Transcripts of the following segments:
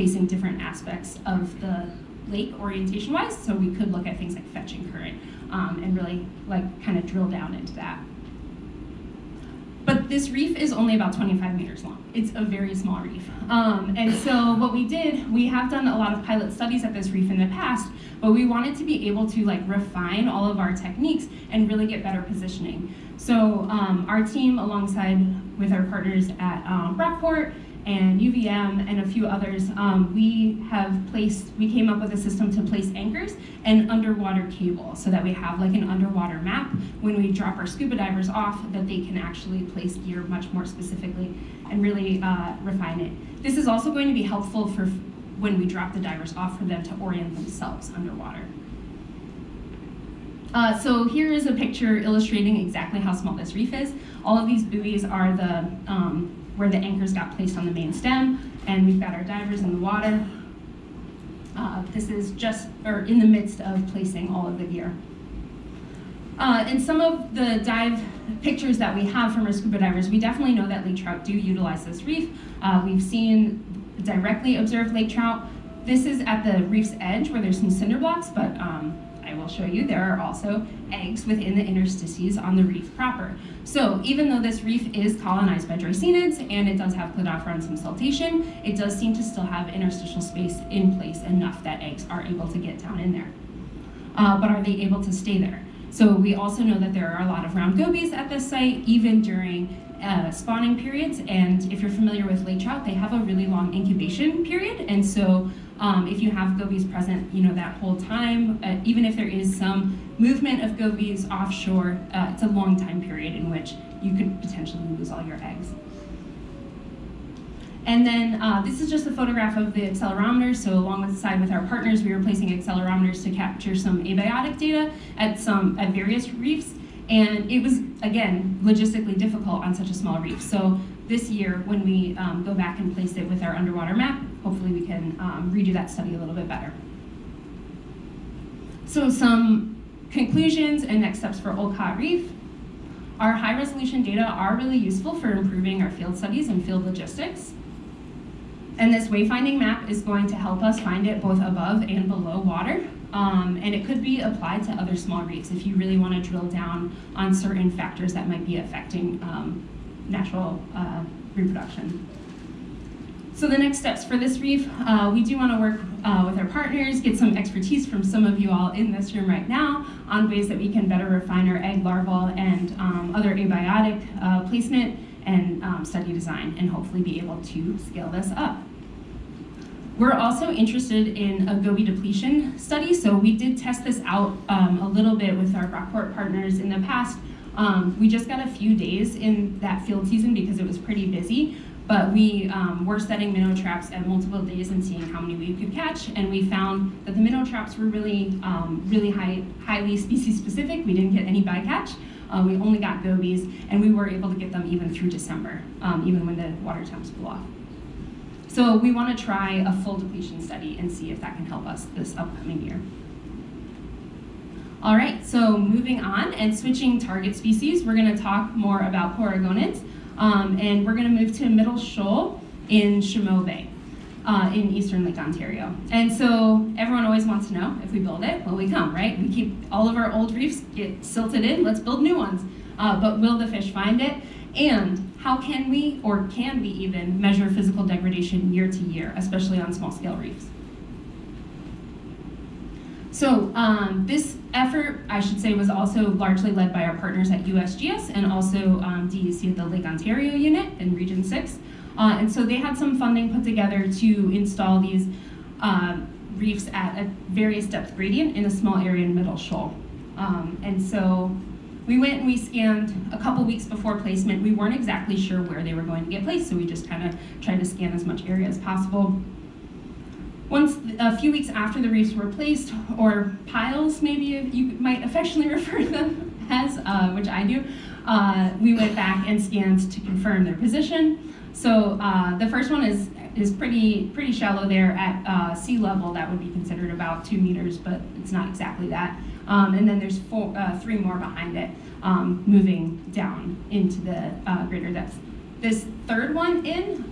facing different aspects of the lake orientation-wise, so we could look at things like fetching current and really kind of drill down into that. But this reef is only about 25 meters long. It's a very small reef. And so what we did, we have done a lot of pilot studies at this reef in the past, but we wanted to be able to refine all of our techniques and really get better positioning. So our team, alongside with our partners at Rockport and UVM and a few others, we came up with a system to place anchors and underwater cable so that we have an underwater map when we drop our scuba divers off, that they can actually place gear much more specifically and really refine it. This is also going to be helpful for when we drop the divers off, for them to orient themselves underwater. So here is a picture illustrating exactly how small this reef is. All of these buoys are the where the anchors got placed on the main stem, and we've got our divers in the water. This is in the midst of placing all of the gear. And some of the dive pictures that we have from our scuba divers, we definitely know that lake trout do utilize this reef. We've seen directly observed lake trout. This is at the reef's edge where there's some cinder blocks, but I will show you there are also eggs within the interstices on the reef proper. So even though this reef is colonized by Dreissenids and it does have cladophora and some siltation, it does seem to still have interstitial space in place enough that eggs are able to get down in there. But are they able to stay there? So we also know that there are a lot of round gobies at this site, even during spawning periods. And if you're familiar with lake trout, they have a really long incubation period. And so if you have gobies present, that whole time, even if there is some movement of gobies offshore, it's a long time period in which you could potentially lose all your eggs. And then this is just a photograph of the accelerometers. So alongside with our partners, we were placing accelerometers to capture some abiotic data at various reefs. And it was, again, logistically difficult on such a small reef. So this year, when we go back and place it with our underwater map, hopefully we can redo that study a little bit better. So some conclusions and next steps for Olcott Reef. Our high resolution data are really useful for improving our field studies and field logistics. And this wayfinding map is going to help us find it both above and below water. And it could be applied to other small reefs if you really want to drill down on certain factors that might be affecting natural reproduction. So the next steps for this reef, we do want to work with our partners, get some expertise from some of you all in this room right now on ways that we can better refine our egg, larval, and other abiotic placement and study design, and hopefully be able to scale this up. We're also interested in a goby depletion study, so we did test this out a little bit with our Rockport partners in the past. We just got a few days in that field season because it was pretty busy, but we were setting minnow traps at multiple days and seeing how many we could catch, and we found that the minnow traps were really highly species specific. We didn't get any bycatch. We only got gobies, and we were able to get them even through December, even when the water temps cool off. So we want to try a full depletion study and see if that can help us this upcoming year. All right, so moving on and switching target species, we're going to talk more about Coregonines, and we're going to move to Middle Shoal in Chameau Bay in eastern Lake Ontario. And so everyone always wants to know, if we build it, will we come, right? We keep all of our old reefs get silted in, let's build new ones. But will the fish find it? And how can we, or can we even, measure physical degradation year to year, especially on small scale reefs? So this effort, I should say, was also largely led by our partners at USGS and also DEC, the Lake Ontario unit in Region 6. And so they had some funding put together to install these reefs at a various depth gradient in a small area in Middle Shoal. And so we went and we scanned a couple weeks before placement. We weren't exactly sure where they were going to get placed, so we just kind of tried to scan as much area as possible. Once, a few weeks after the reefs were placed, or piles maybe you might affectionately refer to them as, which I do, we went back and scanned to confirm their position. So the first one is pretty shallow there at sea level. That would be considered about 2 meters, but it's not exactly that. And then there's 3 more behind it, moving down into the greater depths. this third one in,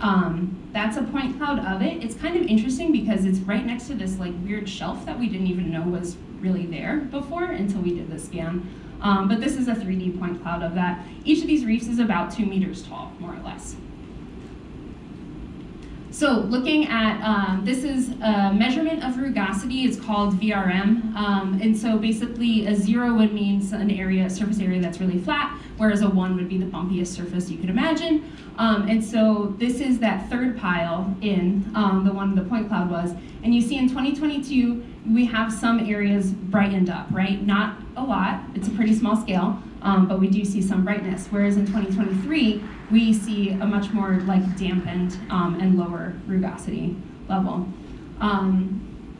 that's a point cloud of it. It's kind of interesting because it's right next to this like weird shelf that we didn't even know was really there before until we did the scan. But this is a 3D point cloud of that. Each of these reefs is about 2 meters tall, more or less. So looking at, this is a measurement of rugosity. It's called VRM. And so basically a 0 would mean an area, surface area that's really flat, whereas a 1 would be the bumpiest surface you could imagine. And so this is that third pile in the one the point cloud was. And you see in 2022, we have some areas brightened up, right? Not a lot, it's a pretty small scale, but we do see some brightness. Whereas in 2023, we see a much more like dampened and lower rugosity level.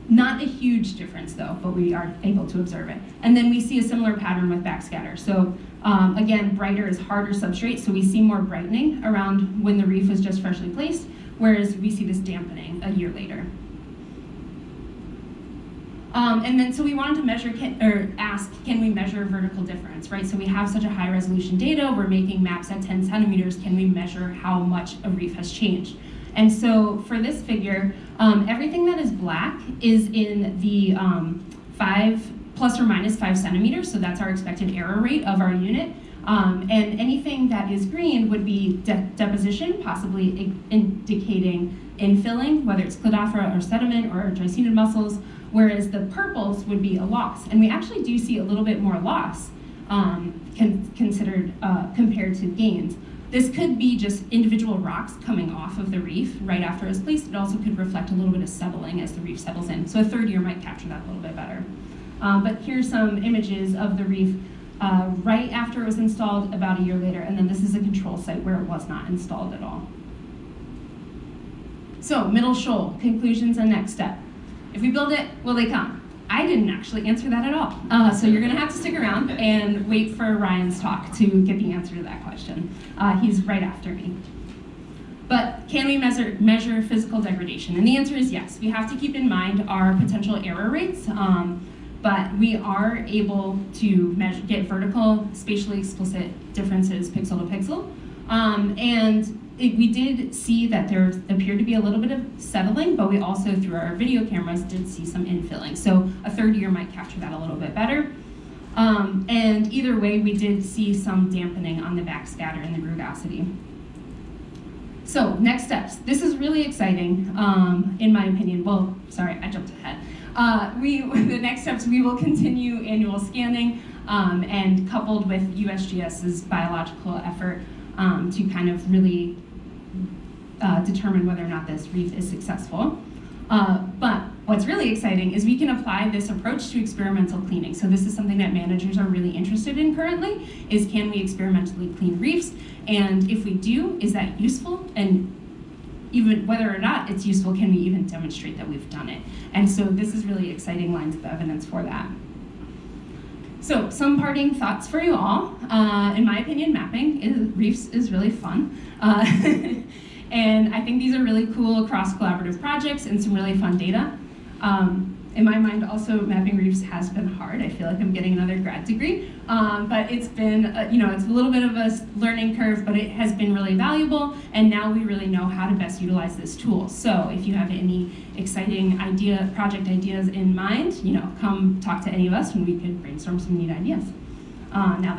Not a huge difference though, but we are able to observe it. And then we see a similar pattern with backscatter. So again, brighter is harder substrate, so we see more brightening around when the reef was just freshly placed, whereas we see this dampening a year later. And then so we wanted to measure, ask, can we measure vertical difference, right? So we have such a high resolution data, we're making maps at 10 centimeters, can we measure how much a reef has changed? And so for this figure, everything that is black is in the plus or minus 5 centimeters, so that's our expected error rate of our unit. And anything that is green would be deposition, possibly indicating infilling, whether it's cladophora or sediment or dreissenid mussels, whereas the purples would be a loss. And we actually do see a little bit more loss considered compared to gains. This could be just individual rocks coming off of the reef right after it was placed. It also could reflect a little bit of settling as the reef settles in. So a third year might capture that a little bit better. But here's some images of the reef right after it was installed, about a year later, and then this is a control site where it was not installed at all. So, middle shoal, conclusions and next step. If we build it, will they come? I didn't actually answer that at all. So you're gonna have to stick around and wait for Ryan's talk to get the answer to that question. He's right after me. But can we measure physical degradation? And the answer is yes. We have to keep in mind our potential error rates, but we are able to get vertical, spatially explicit differences pixel to pixel. We did see that there appeared to be a little bit of settling, but we also, through our video cameras, did see some infilling. So a third year might capture that a little bit better. And either way, we did see some dampening on the backscatter and the rugosity. So next steps. This is really exciting, in my opinion. Well, sorry, I jumped ahead. The next steps, we will continue annual scanning, and coupled with USGS's biological effort to kind of really determine whether or not this reef is successful. But what's really exciting is we can apply this approach to experimental cleaning. So this is something that managers are really interested in currently, is can we experimentally clean reefs? And if we do, is that useful? And even whether or not it's useful, can we even demonstrate that we've done it? And so this is really exciting lines of evidence for that. So some parting thoughts for you all. In my opinion, mapping reefs is really fun. And I think these are really cool cross-collaborative projects and some really fun data. In my mind, also, mapping reefs has been hard. I feel like I'm getting another grad degree. But it's been, it's a little bit of a learning curve, but it has been really valuable. And now we really know how to best utilize this tool. So if you have any exciting project ideas in mind, come talk to any of us and we could brainstorm some neat ideas. Now that